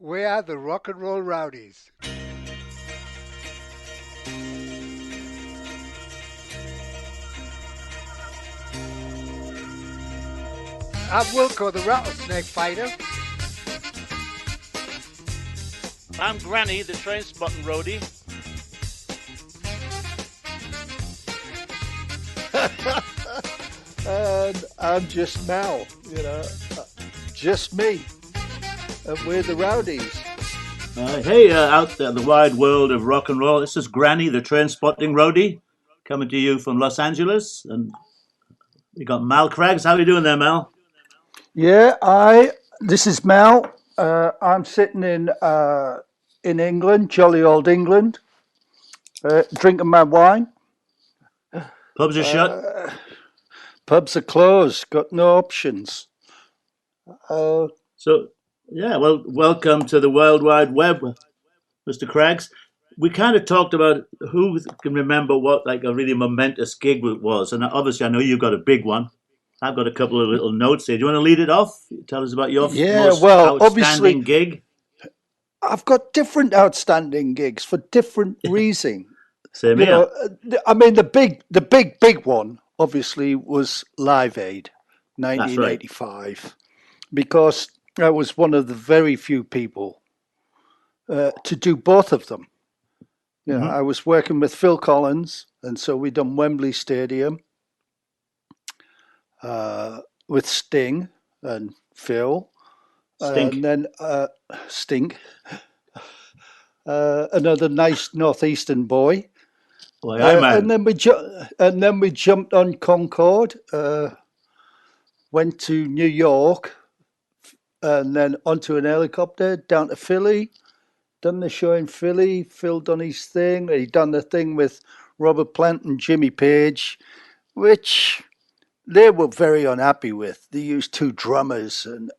We are the Rock and Roll Rowdies. I'm Wilco, the Rattlesnake Fighter. I'm Granny, the train spotting roadie. And I'm just Mal, just me. And we're the Rowdies. Hey, out there in the wide world of rock and roll, this is Granny, the train spotting roadie, coming to you from Los Angeles. And we got Mal Craggs. How are you doing there, Mal? Yeah, this is Mal. I'm sitting in England, jolly old England, drinking my wine. Pubs are shut. Pubs are closed, got no options. Well, welcome to the World Wide Web, Mr. Craggs. We kind of talked about who can remember what like a really momentous gig it was. And obviously, I know you've got a big one. I've got a couple of little notes here. Do you want to lead it off? Tell us about your most outstanding gig. I've got different outstanding gigs for different reasons. Same here. I mean, the big one obviously was Live Aid, 1985, right. Because I was one of the very few people to do both of them. I was working with Phil Collins, and so we done Wembley Stadium with Sting and Phil, and then Sting, another nice northeastern boy. And then we jumped on Concorde, went to New York, and then onto an helicopter down to Philly. Done the show in Philly. Phil done his thing. He done the thing with Robert Plant and Jimmy Page, which they were very unhappy with. They used two drummers, and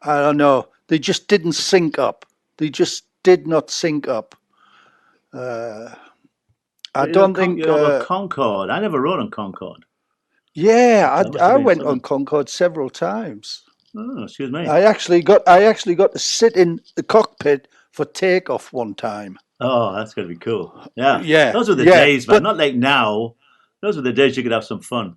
I don't know. They just didn't sync up. They just did not sync up. I don't think Concorde. I never rode on Concorde. Yeah, I went on Concorde several times. Oh, excuse me. I actually got to sit in the cockpit for takeoff one time. Oh, that's gonna be cool. Yeah, yeah. Those were the days, man. Not like now. Those were the days you could have some fun.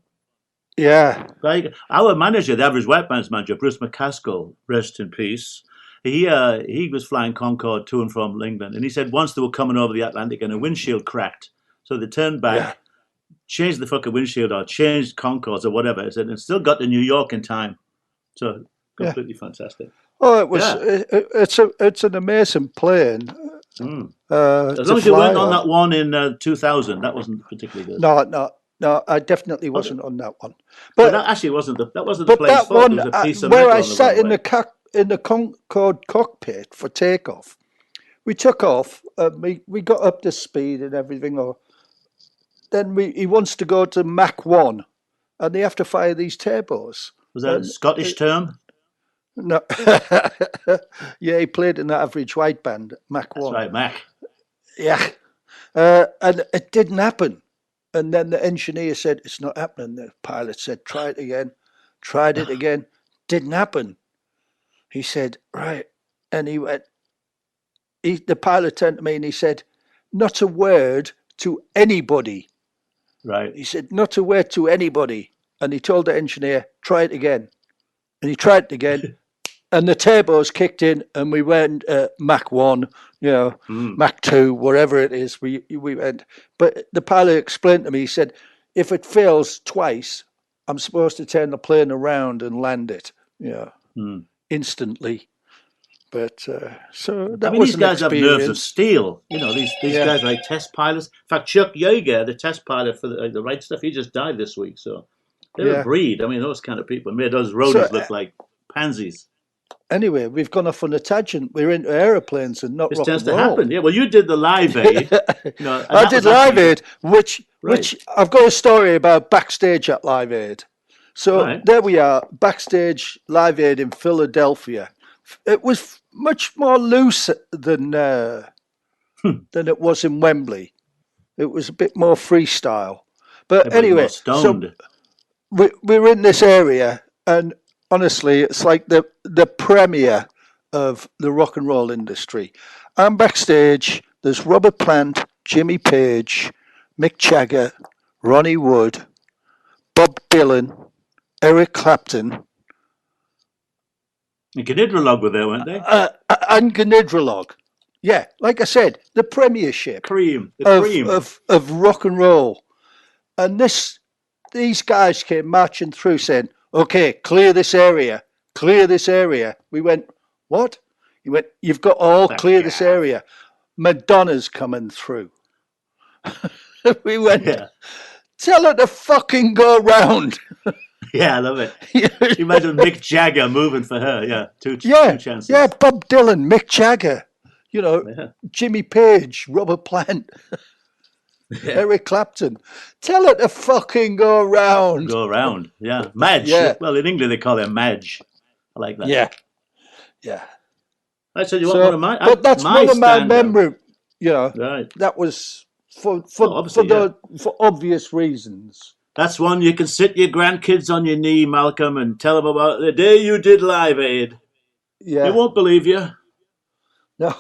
Yeah. Like our manager, the Average White Band's manager, Bruce McCaskill, rest in peace. He was flying Concorde to and from England, and he said once they were coming over the Atlantic and a windshield cracked. So they turned back, changed the fucking windshield or changed Concords or whatever. I said, and still got to New York in time. So completely fantastic. Oh, it was. It's an amazing plane. As long as you weren't on that one in 2000, that wasn't particularly good. No, I definitely wasn't on that one. But that actually wasn't the plane's fault. One, it was a piece of where I sat in the Concorde cockpit for takeoff. We took off. We got up to speed and everything. Then he wants to go to Mach 1, and they have to fire these turbos. Was that a Scottish term? No. Yeah, he played in the Average White Band, Mach 1. That's right, Mach. Yeah. And it didn't happen. And then the engineer said, it's not happening. The pilot said, try it again. Tried it again. Didn't happen. He said, right. And he went, the pilot turned to me and he said, not a word to anybody. Right. He said, not a word to anybody. And he told the engineer, try it again. And he tried it again. And the turbos kicked in and we went Mach 1, Mach 2, wherever it is, we went. But the pilot explained to me, he said, if it fails twice, I'm supposed to turn the plane around and land it, instantly. But so that was these guys have nerves of steel. These guys are like test pilots. In fact, Chuck Yeager, the test pilot for the right stuff, he just died this week. So they're a breed. I mean, those kind of people made those roadies look like pansies. Anyway, we've gone off on a tangent. We're into aeroplanes and not rock and roll. This tends to happen. Yeah, well, you did the Live Aid. I did Live Aid, which I've got a story about backstage at Live Aid. So there we are, backstage Live Aid in Philadelphia. It was much more loose than it was in Wembley. It was a bit more freestyle. But anyway, so we're in this area, and honestly, it's like the premiere of the rock and roll industry. I'm backstage. There's Robert Plant, Jimmy Page, Mick Jagger, Ronnie Wood, Bob Dylan, Eric Clapton, And Gnidralog were there, weren't they? and Gnidralog. Yeah, like I said, the premiership The cream. of rock and roll. And these guys came marching through saying, okay, clear this area. We went, what? He went, you've got all clear this area. Madonna's coming through. We went, tell her to fucking go round. Yeah, I love it. You imagine Mick Jagger moving for her. Yeah, two chances. Yeah, Bob Dylan, Mick Jagger, Jimmy Page, Robert Plant, Eric Clapton. Tell her to fucking go round. Go around, yeah. Madge. Yeah. Well, in England they call her Madge. I like that. Yeah. I said, you want one of my... But that's one of my memory, right. That was for obvious reasons. That's one you can sit your grandkids on your knee, Malcolm, and tell them about the day you did Live Aid. Yeah. They won't believe you. No.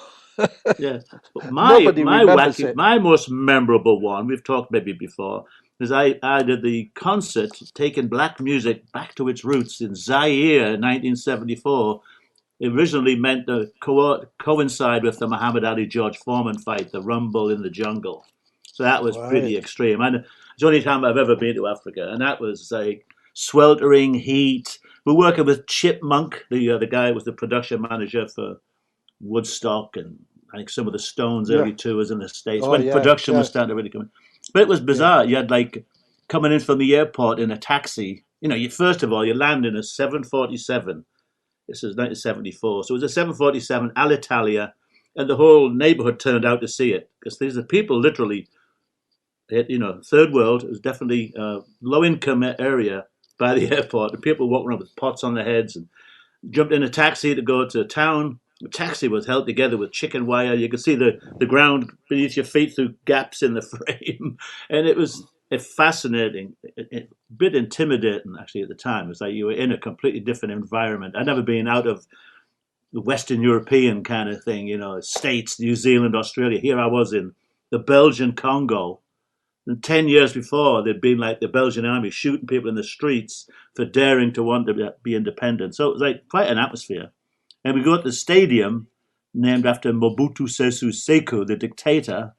Yeah. My most memorable one, we've talked maybe before, is I did the concert taking black music back to its roots in Zaire in 1974. It originally meant to coincide with the Muhammad Ali George Foreman fight, the Rumble in the Jungle. So that was pretty extreme. And it's the only time I've ever been to Africa, and that was like sweltering heat. We're working with Chip Monk, the guy who was the production manager for Woodstock and I think some of the Stones' early tours in the States when production was starting to really come in. But it was bizarre. You had like coming in from the airport in a taxi. First of all, you land in a 747. This is 1974. So it was a 747 Alitalia, and the whole neighborhood turned out to see it because these are people literally, third world. It was definitely a low-income area by the airport. And people walking around with pots on their heads and jumped in a taxi to go to town. The taxi was held together with chicken wire. You could see the ground beneath your feet through gaps in the frame. And it was fascinating, a bit intimidating actually at the time. It was like you were in a completely different environment. I'd never been out of the Western European kind of thing, States, New Zealand, Australia. Here I was in the Belgian Congo. And 10 years before, there'd been like the Belgian army shooting people in the streets for daring to want to be independent. So it was like quite an atmosphere. And we go to the stadium named after Mobutu Sese Seko, the dictator.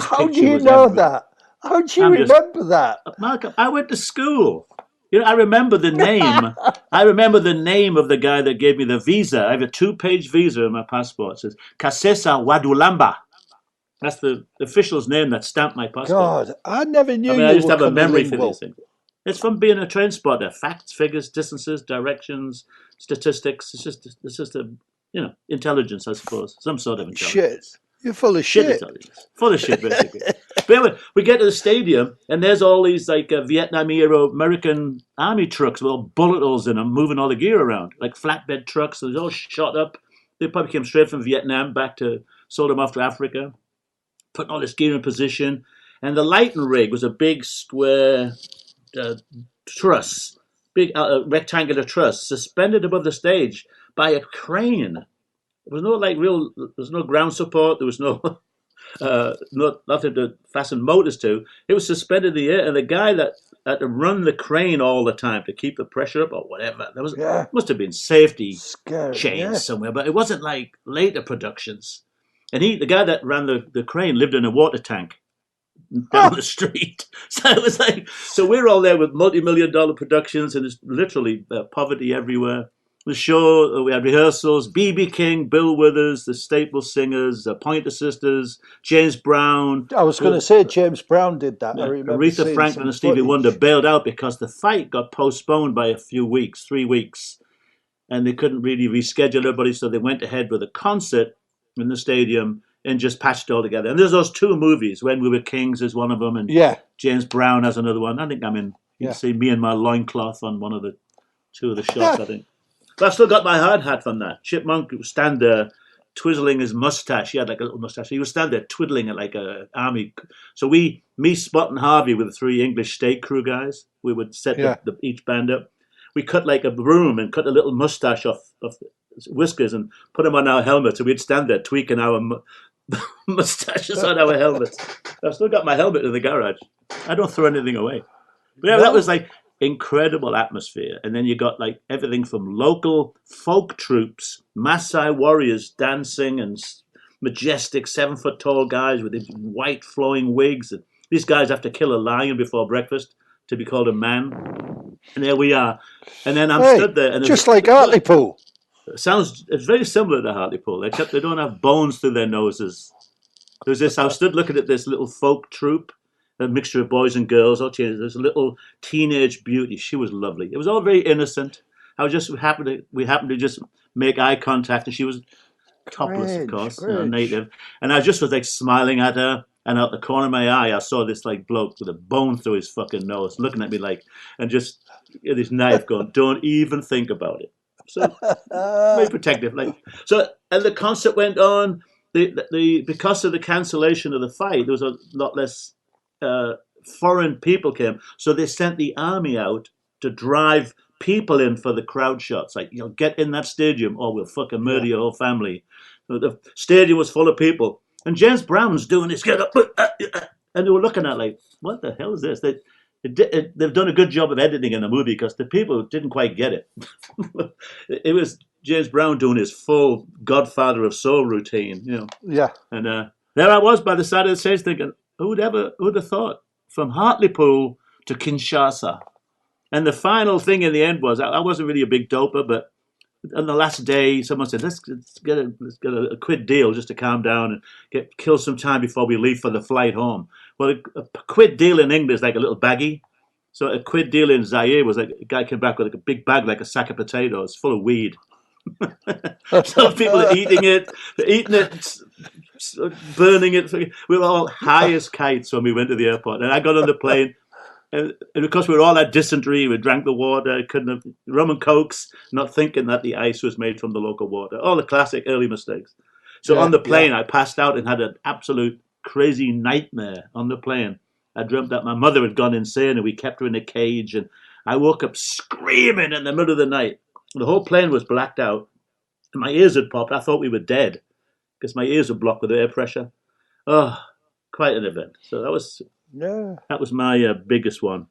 How do you know that? How do you remember that? Malcolm, I went to school. I remember the name. I remember the name of the guy that gave me the visa. I have a 2-page visa in my passport. It says Kasesa Wadulamba. That's the official's name that stamped my passport. God, I never knew I used to have a memory for these things. It's from being a train spotter. Facts, figures, distances, directions, statistics. It's just a intelligence, I suppose. Some sort of intelligence. Shit. You're full of shit. Intelligence. Full of shit, basically. But anyway, we get to the stadium, and there's all these Vietnam-era American army trucks with all bullet holes in them, moving all the gear around, like flatbed trucks. So they're all shot up. They probably came straight from Vietnam sold them off to Africa, putting all this gear in position. And the lighting rig was a big square truss, big rectangular truss, suspended above the stage by a crane. There was no ground support. There was no nothing to fasten motors to. It was suspended in the air, and the guy that had to run the crane all the time to keep the pressure up or whatever. Must have been safety chains somewhere, but it wasn't like later productions. And the guy that ran the crane lived in a water tank down the street. So it was so we're all there with multi-million-dollar productions, and it's literally poverty everywhere. The show, we had rehearsals, B.B. King, Bill Withers, the Staple Singers, the Pointer Sisters, James Brown. I was going to say James Brown did that. I remember Aretha Franklin and Stevie Wonder bailed out because the fight got postponed by a few weeks, 3 weeks, and they couldn't really reschedule everybody, so they went ahead with a concert in the stadium and just patched it all together. And there's those 2 movies, When We Were Kings is one of them, and James Brown has another one. I think you can see me and my loincloth on one of the 2 of the shots, I think. But I've still got my hard hat from that. Chipmunk would stand there twizzling his mustache. He had like a little mustache. He would stand there twiddling it like an army. So me, Spot and Harvey were the 3 English state crew guys. We would set each band up. We cut like a broom and cut a little mustache off whiskers and put them on our helmets, and we'd stand there tweaking our mustaches on our helmets. I've still got my helmet in the garage. I don't throw anything away. But yeah, that was like incredible atmosphere. And then you got like everything from local folk troops, Maasai warriors dancing, and majestic 7-foot tall guys with these white flowing wigs. And these guys have to kill a lion before breakfast to be called a man. And there we are. And then I'm stood there. And just like Hartlepool. It's very similar to Hartlepool, except they don't have bones through their noses. There's this, I stood looking at this little folk troupe, a mixture of boys and girls. There's a little teenage beauty. She was lovely. It was all very innocent. We happened to just make eye contact, and she was topless, of course, native. And I just was like smiling at her, and out the corner of my eye, I saw this like bloke with a bone through his fucking nose, looking at me like, and just this knife going, don't even think about it. So very protective, like so. And the concert went on. Because of the cancellation of the fight, there was a lot less foreign people came. So they sent the army out to drive people in for the crowd shots. Like, get in that stadium, or we'll fucking murder your whole family. So the stadium was full of people, and James Brown's doing this, get up, and they were looking at like, what the hell is this? They've done a good job of editing in the movie because the people didn't quite get it. It was James Brown doing his full Godfather of Soul routine, Yeah. And there I was by the side of the stage thinking, who'd have thought? From Hartlepool to Kinshasa. And the final thing in the end was, I wasn't really a big doper, but on the last day, someone said, let's get a quid deal just to calm down and kill some time before we leave for the flight home. Well, a quid deal in England is like a little baggie. So a quid deal in Zaire was like a guy came back with like a big bag, like a sack of potatoes full of weed. So people are eating it, burning it. We were all high as kites when we went to the airport. And I got on the plane. And because we were all had dysentery, we drank the water, couldn't have rum and cokes, not thinking that the ice was made from the local water. All the classic early mistakes. So on the plane, I passed out and had an absolute crazy nightmare on the plane. I dreamt that my mother had gone insane and we kept her in a cage. And I woke up screaming in the middle of the night. The whole plane was blacked out. And my ears had popped. I thought we were dead because my ears were blocked with air pressure. Oh, quite an event. So that was my biggest one.